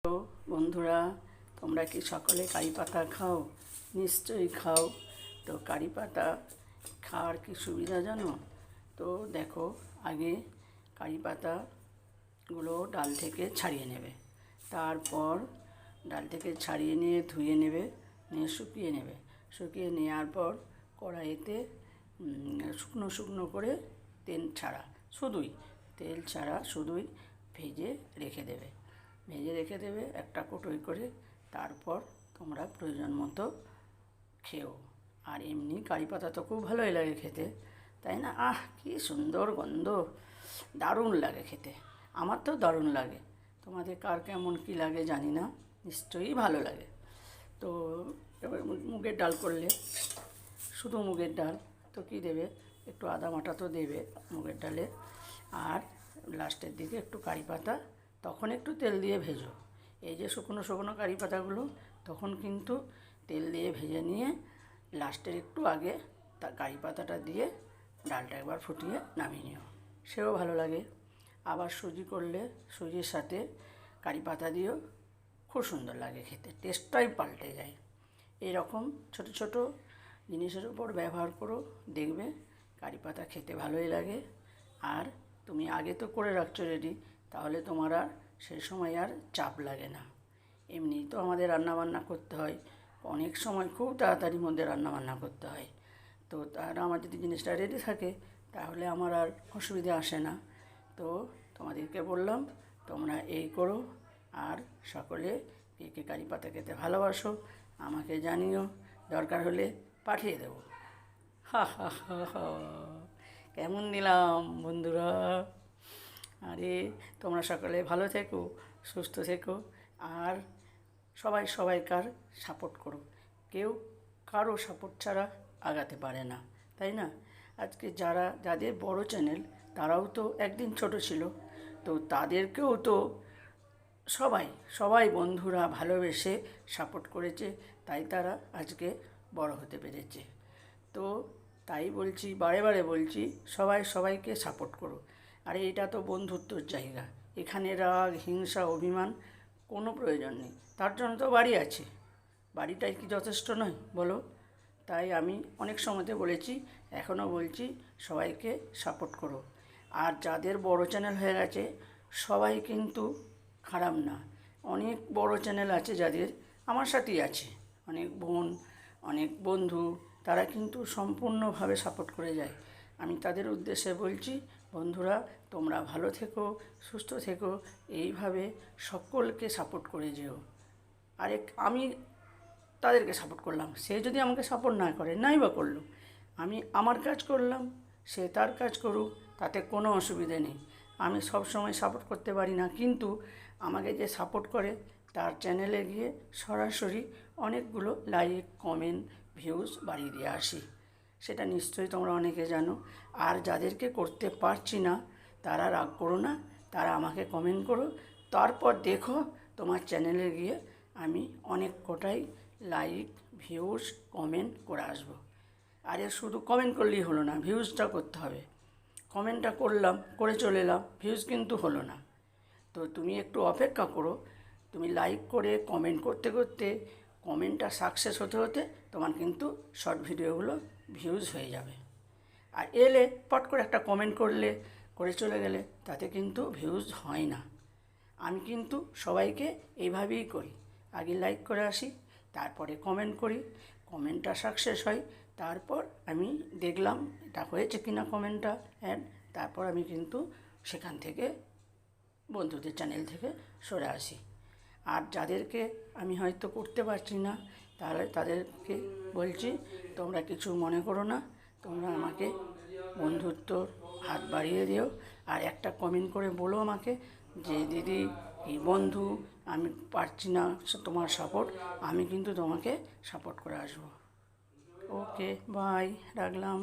তো বন্ধুরা, তোমরা কি সকলে কারি পাতা খাও? নিশ্চয়ই খাও। তো কারি পাতা খাওয়ার কি সুবিধা জানো? তো দেখো, আগে কারি পাতাগুলো ডাল থেকে ছাড়িয়ে নেবে। তারপর ডাল থেকে ছাড়িয়ে নিয়ে ধুয়ে নেবে, নিয়ে শুকিয়ে নেবে। শুকিয়ে নেওয়ার পর কড়াইতে শুকনো শুকনো করে তেল ছাড়া শুধুই ভেজে রেখে দেবে একটা কটুই করে। তারপর তোমরা প্রয়োজন মতো খেও। আর এমনি কারি পাতা তো খুব ভালোই লাগে খেতে, তাই না? কি সুন্দর গন্ধ, দারুণ লাগে খেতে। আমার তো দারুণ লাগে। তোমাদের কার কেমন কী লাগে জানি না, নিশ্চয়ই ভালো লাগে। তো এবার মুগের ডাল করলে, শুধু মুগের ডাল, তো কী দেবে, একটু আদা বাটা তো দেবে মুগের ডালে। আর লাস্টের দিকে একটু কারি পাতা, তখন একটু তেল দিয়ে ভেজো। এই যে শুকনো শুকনো কারি পাতাগুলো তখন কিন্তু তেল দিয়ে ভেজে নিয়ে লাস্টের একটু আগে কারি পাতাটা দিয়ে ডালটা একবার ফুটিয়ে নামিয়ে নিও, সেও ভালো লাগে। আবার সুজি করলে সুজির সাথে কারি পাতা দিয়েও খুব সুন্দর লাগে খেতে, টেস্টটাই পাল্টে যায়। এইরকম ছোট ছোট জিনিসের উপর ব্যবহার করো, দেখবে কারি পাতা খেতে ভালোই লাগে। আর তুমি আগে তো করে রাখছো রেডি, তাহলে তোমার আর সেই সময় আর চাপ লাগে না। এমনি তো আমাদের রান্নাবান্না করতে হয়, অনেক সময় খুব তাড়াতাড়ির মধ্যে রান্নাবান্না করতে হয়। তো তারা আমার যদি জিনিসটা রেডি থাকে তাহলে আমার আর অসুবিধা আসে না। তো তোমাদেরকে বললাম, তোমরা এই করো। আর সকলে কে কে কারি পাতা খেতে ভালোবাসো আমাকে জানিও, দরকার হলে পাঠিয়ে দেবো। হা হা হা হা, কেমন দিলাম বন্ধুরা? আরে তোমরা সকলে ভালো থেকো, সুস্থ থেকো। আর সবাই সবাইকার সাপোর্ট করো। কেউ কারো সাপোর্ট ছাড়া আগাতে পারে না, তাই না? আজকে যাদের বড় চ্যানেল, তারাও তো একদিন ছোট ছিল। তো তাদেরকেও তো সবাই বন্ধুরা ভালোবেসে সাপোর্ট করেছে, তাই তারা আজকে বড় হতে পেরেছে। তো তাই বলছি, বারে বারে বলছি, সবাই সবাইকে সাপোর্ট করো। আরে এটা তো বন্ধুত্বর জায়গা, এখানে রাগ হিংসা অভিমান কোনো প্রয়োজন নেই। তার জন্য তো বাড়ি আছে, বাড়িটাই কি যথেষ্ট নয় বলো? তাই আমি অনেক সময়তে বলেছি, এখনও বলছি, সবাইকে সাপোর্ট করো। আর যাদের বড় চ্যানেল হয়ে গেছে সবাই কিন্তু খারাপ না। অনেক বড় চ্যানেল আছে যাদের, আমার সাথেই আছে অনেক বোন, অনেক বন্ধু, তারা কিন্তু সম্পূর্ণভাবে সাপোর্ট করে যায়। আমি তাদের উদ্দেশ্যে বলছি, বন্ধুরা তোমরা ভালো থেকো, সুস্থ থেকো, এইভাবে সকলকে সাপোর্ট করে যেও। আরে আমি তাদেরকে সাপোর্ট করলাম, সে যদি আমাকে সাপোর্ট না করে, নাই বা করলো, আমি আমার কাজ করলাম, সে তার কাজ করুক, তাতে কোনো অসুবিধে নেই। আমি সব সময় সাপোর্ট করতে পারি না, কিন্তু আমাকে যে সাপোর্ট করে তার চ্যানেলে গিয়ে সরাসরি অনেকগুলো লাইক কমেন্ট ভিউজ বাড়িয়ে দিয়ে আসি, সেটা নিশ্চয়ই তোমরা অনেকে জানো। আর যাদেরকে করতে পারছি না তারা রাগ করো না, তারা আমাকে কমেন্ট করো, তারপর দেখো তোমার চ্যানেলে গিয়ে আমি অনেক কটাই লাইক ভিউজ কমেন্ট করে আসবো। আরে শুধু কমেন্ট করলেই হলো না, ভিউজটা করতে হবে। কমেন্টটা করলাম, করে চলে এলাম, ভিউজ কিন্তু হলো না। তো তুমি একটু অপেক্ষা করো, তুমি লাইক করে কমেন্ট করতে করতে কমেন্টটা সাকসেস হতে হতে তোমার কিন্তু শর্ট ভিডিওগুলো ভিউজ হয়ে যাবে। আর এলে পট করে একটা কমেন্ট করে চলে গেলে তাতে কিন্তু ভিউজ হয় না। আমি কিন্তু সবাইকে এইভাবেই করি, আগে লাইক করে আসি, তারপরে কমেন্ট করি, কমেন্টটা সাকসেস হয়, তারপর আমি দেখলাম এটা হয়েছে কিনা কমেন্টটা অ্যাড, তারপর আমি কিন্তু সেখান থেকে বন্ধুদের চ্যানেল থেকে সরে আসি। আর যাদেরকে আমি হয়তো করতে পারছি না, তাহলে তাদেরকে বলছি, তোমরা কিছু মনে করো না, তোমরা আমাকে বন্ধুত্বর হাত বাড়িয়ে দিও। আর একটা কমেন্ট করে বলো আমাকে যে দিদি এই বন্ধু, আমি পারছি না তোমার সাপোর্ট, আমি কিন্তু তোমাকে সাপোর্ট করে আসবো। ওকে, বাই, রাখলাম।